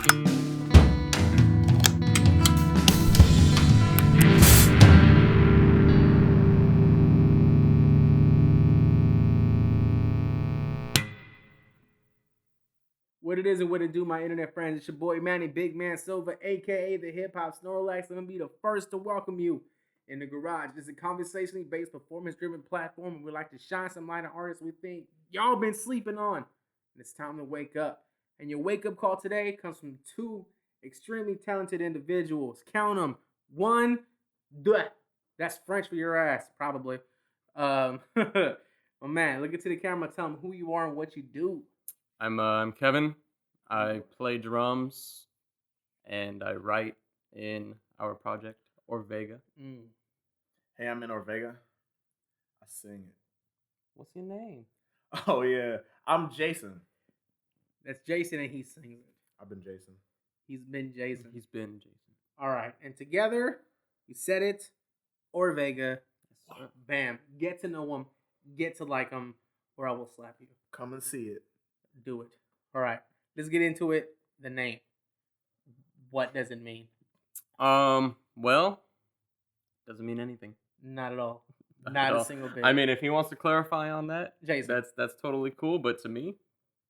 What it is and what it do, my internet friends. It's your boy Manny, Big Man Silva, aka the Hip Hop Snorlax. I'm gonna be the first to welcome you in the garage. This is a conversationally based, performance-driven platform, and we like to shine some light on artists we think y'all been sleeping on. And it's time to wake up. And your wake-up call today comes from two extremely talented individuals. Count them. One, deux. That's French for your ass, probably. My man, look into the camera. Tell them who you are and what you do. I'm Kevin. I play drums and I write in our project Orvega. Hey, I'm in Orvega. I sing it. What's your name? Oh yeah, I'm Jason. That's Jason, and he sings it. I've been Jason. He's been Jason. He's been Jason. All right, and together, we said it, Orvega. Bam. Get to know him. Get to like him, or I will slap you. Come and see it. Do it. All right, let's get into it. The name. What does it mean? Well, doesn't mean anything. Not at all. Not Not at a all. single bit. I mean, if he wants to clarify on that, Jason. that's totally cool. But to me,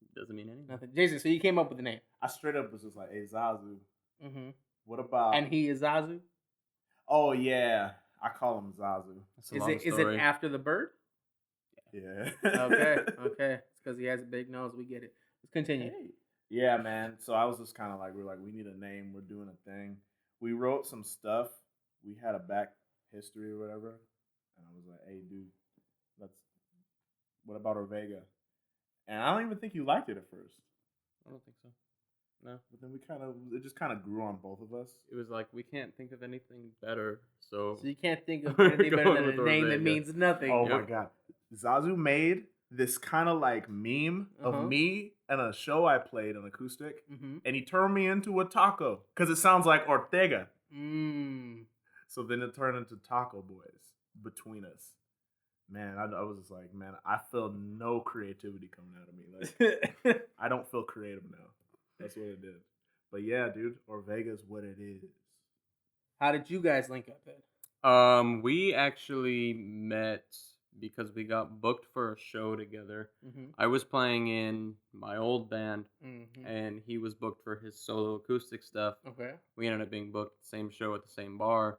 it doesn't mean anything. Nothing. Jason, so you came up with the name. I straight up was just like, "Hey, Zazu, Mm-hmm. what about?" And he is Zazu. Oh yeah, I call him Zazu. That's a long Is it story. after the bird? Yeah. Okay. It's because he has a big nose. We get it. Let's continue. Hey. Yeah, man. So I was just kind of like, we need a name. We're doing a thing. We wrote some stuff. We had a back history or whatever. And I was like, hey, dude, what about Orvega? And I don't even think you liked it at first. I don't think so. No. But then it just kind of grew on both of us. It was like we can't think of anything better, so So you can't think of We're anything better going than with a name that Orvega. means nothing. Oh Yep. my God. Zazu made this kind of like meme Uh-huh. of me and a show I played on acoustic. Mm-hmm. And he turned me into a taco because it sounds like Ortega. So then it turned into Taco Boys between us. Man, I was just like, man, I feel no creativity coming out of me. Like, I don't feel creative now. That's what it did. But yeah, dude, Orvega is what it is. How did you guys link up then? We actually met because we got booked for a show together. Mm-hmm. I was playing in my old band, Mm-hmm. and he was booked for his solo acoustic stuff. Okay. We ended up being booked the same show at the same bar,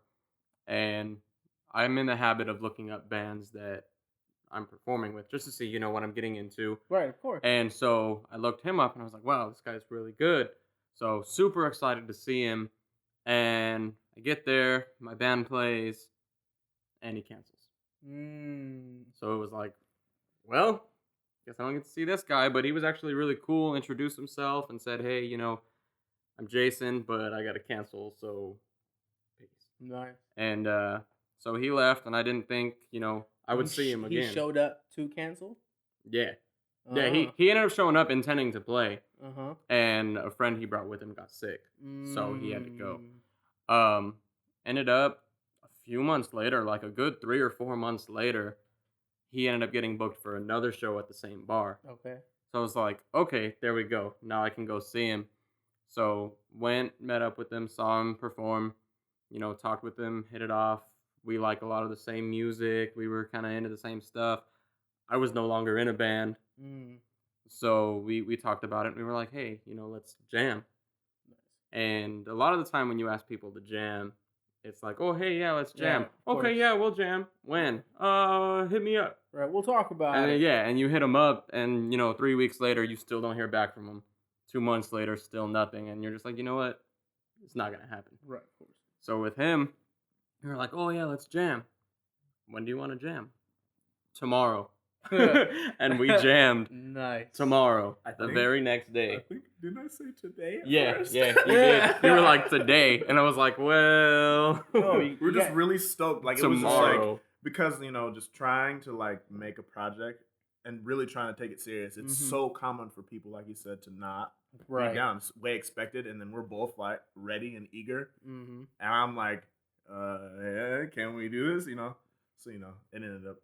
and I'm in the habit of looking up bands that I'm performing with just to see, what I'm getting into. Right, of course. And so I looked him up, and I was like, wow, this guy's really good. So super excited to see him, and I get there, my band plays, and he cancels. So it was like, well, guess I don't get to see this guy, but he was actually really cool, introduced himself and said, hey, I'm Jason, but I got to cancel, so peace. Nice. And so he left, and I didn't think, I would see him again. He showed up to cancel? Yeah. Yeah, he ended up showing up intending to play, Uh-huh. and a friend he brought with him got sick, so he had to go. Mm. Ended up a few months later, like a good 3 or 4 months later, he ended up getting booked for another show at the same bar. Okay. So I was like, okay, there we go. Now I can go see him. So went, met up with him, saw him perform, talked with him, hit it off. We like a lot of the same music. We were kind of into the same stuff. I was no longer in a band. So we talked about it, and we were like, hey, let's jam. And a lot of the time when you ask people to jam, it's like, oh, hey, yeah, let's jam. Yeah, okay, yeah, we'll jam. When? Hit me up. Right, we'll talk about And it. then, yeah, and you hit them up, and, 3 weeks later, you still don't hear back from them. 2 months later, still nothing. And you're just like, you know what? It's not going to happen. Right, of course. So with him, we were like, oh, yeah, let's jam. When do you want to jam? Tomorrow. And we jammed Nice. tomorrow, I the think- very next day. Didn't I say today? Yeah, first? yeah, you did. You were like, today. And I was like, well, No, We're just got- really stoked. Like, it was just like, tomorrow. because, just trying to, like, make a project and really trying to take it serious. It's Mhm. so common for people, like you said, to not Right. be down. It's way expected. And then we're both, like, ready and eager. Mm-hmm. And I'm like, yeah, can we do this? So, it ended up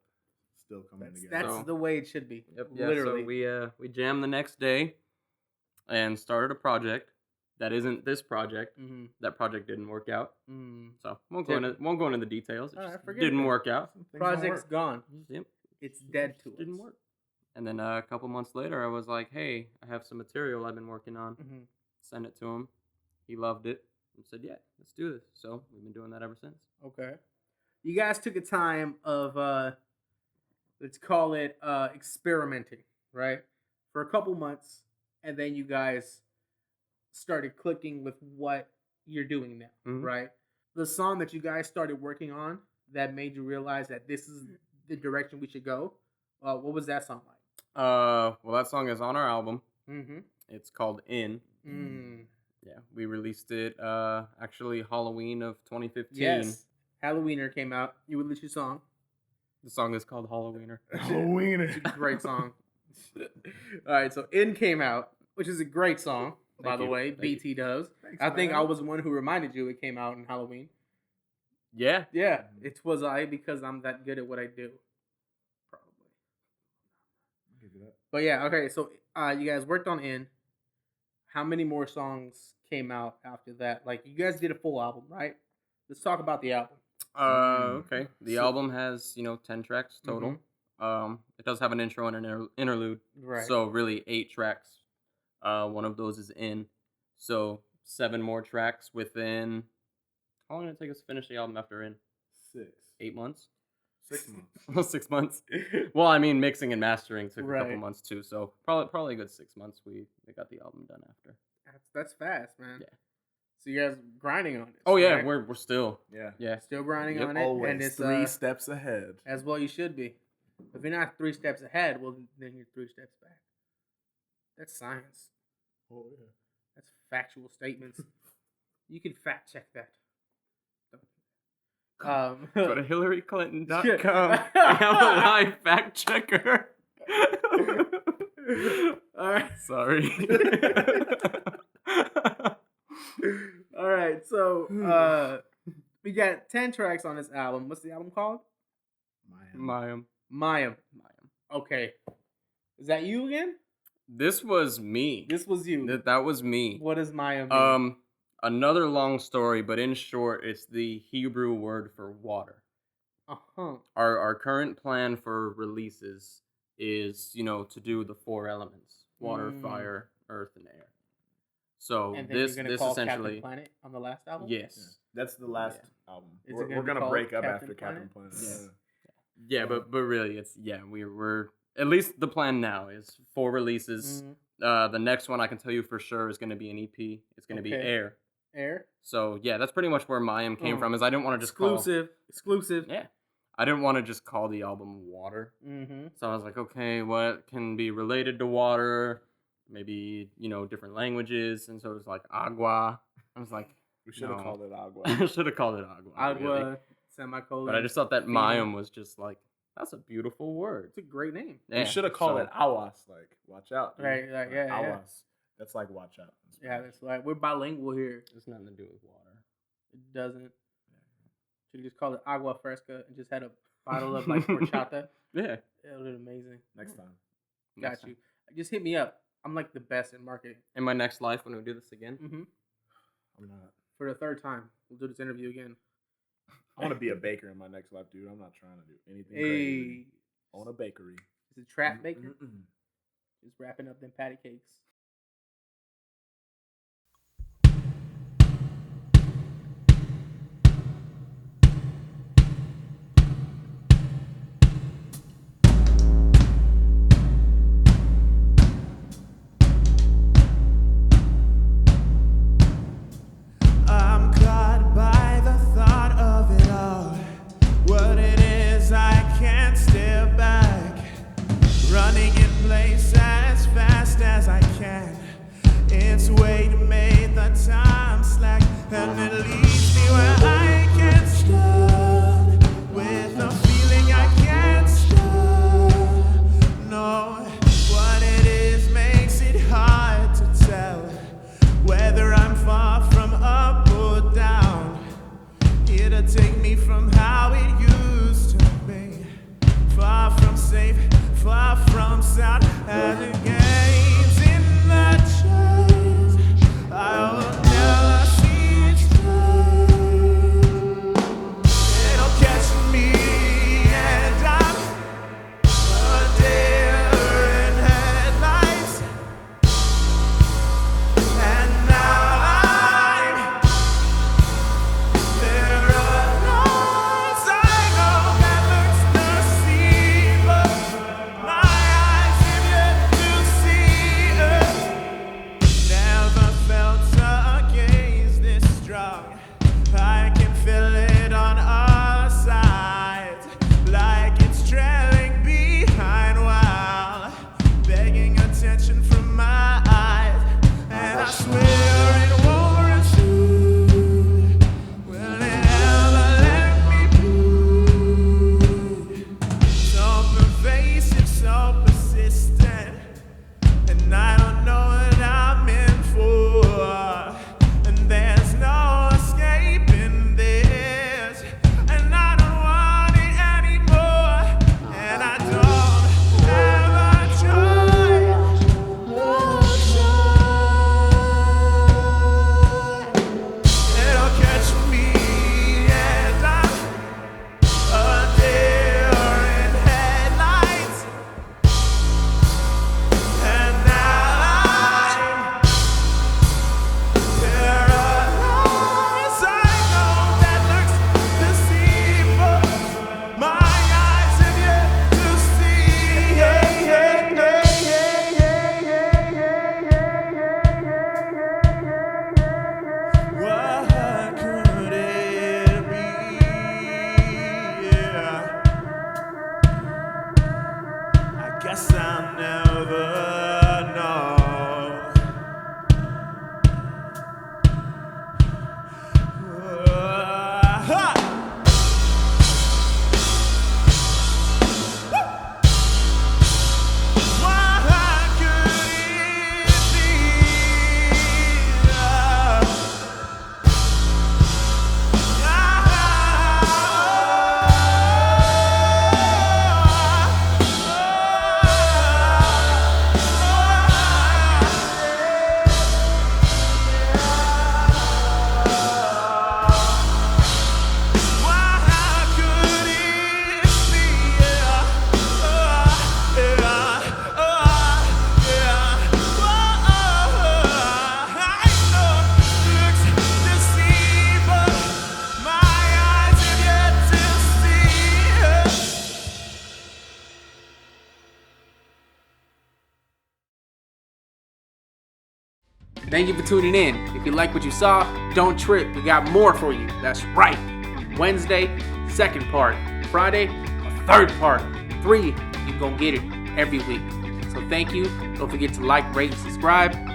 still coming together. That's So- the way it should be. Yep, yeah, Literally. so we jammed the next day and started a project that isn't this project. Mm-hmm. That project didn't work out. Mm. So won't go into the details. It Alright, just forget didn't that. work out. Things don't Project's work. gone. Yep. It's dead to It us. didn't work. And then a couple months later, I was like, hey, I have some material I've been working on. Mm-hmm. Send it to him. He loved it and said, yeah, let's do this. So we've been doing that ever since. Okay. You guys took a time of, let's call it experimenting, right? For a couple months. And then you guys started clicking with what you're doing now, Mhm. right? The song that you guys started working on that made you realize that this is the direction we should go. What was that song like? Well, that song is on our album. Mm-hmm. It's called In. Mm. Yeah, we released it actually Halloween of 2015. Yes. Halloweener came out. You released your song. The song is called Halloweener. Halloween. It's a great song. All right, so In came out, which is a great song, by Thank the you. way. Thank BT does. Thanks, I think man. I was the one who reminded you it came out in Halloween. Yeah. Yeah, it was I because I'm that good at what I do. Probably. Give you that. But yeah, okay, so you guys worked on In. How many more songs came out after that? Like, you guys did a full album, right? Let's talk about the album. Okay. The So- album has 10 tracks total. It does have an intro and an interlude. Right. So really 8 tracks. One of those is In. So 7 more tracks within. How long did it take us to finish the album after In? 6. 8 months. 6 months. Almost 6 months. Well, I mean, mixing and mastering took a Right. couple months too. So probably a good 6 months. We got the album done after. That's fast, man. Yeah. So you guys grinding on it. Oh yeah, right? we're still. Yeah. Yeah. Still grinding Yep. on it. Always And it's 3 steps ahead. as well you should be. If you're not 3 steps ahead, well, then you're 3 steps back. That's science. Oh yeah. That's factual statements. You can fact check that. Go to HillaryClinton.com. Shit. I have a live fact checker. All right. Sorry. All right. So we got 10 tracks on this album. What's the album called? Mayim. Mayim. Okay. Is that you again? This was me. This was you. That was me. What does Mayim mean? Another long story, but in short, it's the Hebrew word for water. Uh-huh. Our current plan for releases is, to do the 4 elements: water, fire, earth, and air. So And then this you're gonna call essentially, Captain Planet on the last album? yes, That's the last Yeah. album. Is it We're gonna be gonna called break up Captain after Captain Planet. Yeah. Yeah, but really, it's we're at least the plan now is 4 releases. Mhm. The next one I can tell you for sure is going to be an EP. It's going to be Okay. Air. Air? So yeah, that's pretty much where Mayim came Oh. from. Is I didn't want to just Exclusive. Yeah, I didn't want to just call the album Water. Mm-hmm. So I was like, okay, what can be related to water? Maybe different languages. And so it was like Agua. I was like, We should have No. called it Agua. I should have called it Agua. really. Agua, semicolon. But I just thought that Fina. Mayim was just like, that's a beautiful word. It's a great name. We Yeah, should have called so- it Awas, like watch out. dude. Right, like, yeah, yeah. Awas. That's like watch out. in Yeah, Spanish. that's right. We're bilingual here. It's nothing to do with water. It doesn't. Should have just called it agua fresca and just had a bottle of like horchata. Yeah. It would have been amazing. Next time. Got Next you. time. Just hit me up. I'm like the best in marketing. In my next life, when we do this again, Mm-hmm. I'm not. For the 3rd time, we'll do this interview again. I want to be a baker in my next life, dude. I'm not trying to do anything Hey, crazy. I want a bakery. is it trap baker? Mm-mm. Just wrapping up them patty cakes. I'm caught by the thought of it all. What it is, I can't step back. Running in place as fast as I can. It's way to make the time slack. And it leaves me where I can't stop. With a feeling I can't stop. No, what it is makes it hard to tell whether I'm far from up or down. Here to take me from how it used to be. Far from safe, far from sound. As it gains in the chase, I will Thank you for tuning in. If you like what you saw, don't trip. We got more for you. That's right. Wednesday, second part. Friday, a third part. 3, you're going to get it every week. So thank you. Don't forget to like, rate, and subscribe.